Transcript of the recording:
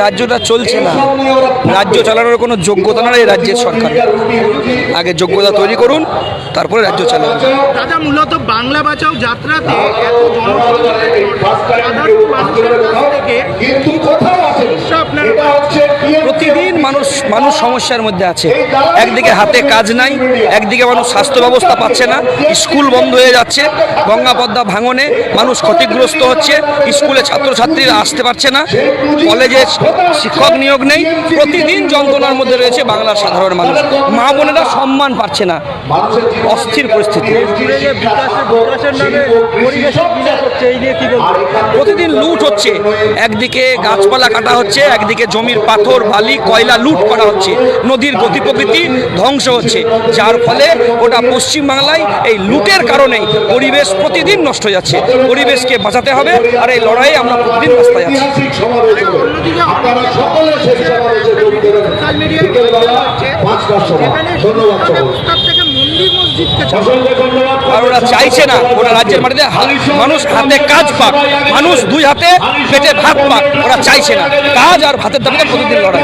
রাজ্যটা চলছে না, রাজ্য চালানোর কোনো যোগ্যতা না এই রাজ্যের সরকার। আগে যোগ্যতা তৈরি করুন, তারপরে রাজ্য চালান। দাদা, মূলত বাংলা বাঁচাও যাত্রাতে এত প্রতিদিন মানুষ সমস্যার মধ্যে আছে। একদিকে হাতে কাজ নাই, একদিকে মানুষ স্বাস্থ্য ব্যবস্থা পাচ্ছে না, স্কুল বন্ধ হয়ে যাচ্ছে, গঙ্গা পদ্মা ভাঙনে মানুষ ক্ষতিগ্রস্ত হচ্ছে, স্কুলে ছাত্রছাত্রীরা আসতে পারছে না, কলেজে শিক্ষক নিয়োগ নেই, প্রতিদিন যন্ত্রণার মধ্যে রয়েছে বাংলার সাধারণ মানুষ। মা বোনেরা সম্মান পাচ্ছে না, অস্থির পরিস্থিতি। প্রতিদিন লুট হচ্ছে, একদিকে গাছপালা কাটা হচ্ছে, একদিকে জমির পাথর বালি কয়লা লুট করা হচ্ছে, নদীর গতি প্রকৃতি ধ্বংস হচ্ছে, যার ফলে ওটা পশ্চিমবাংলায় এই লুটের কারণেই পরিবেশ প্রতিদিন নষ্ট হয়ে যাচ্ছে। পরিবেশকে বাঁচাতে হবে, আর এই লড়াইয়ে আমরা প্রতিদিন রাস্তায় আছি। আর ওরা চাইছে না ওরা রাজ্যের মাটিতে মানুষ হাতে কাজ পাক, মানুষ দুই হাতে পেটে ভাত পাক, ওরা চাইছে না। কাজ আর ভাতের দাবিতে প্রতিদিন লড়াই।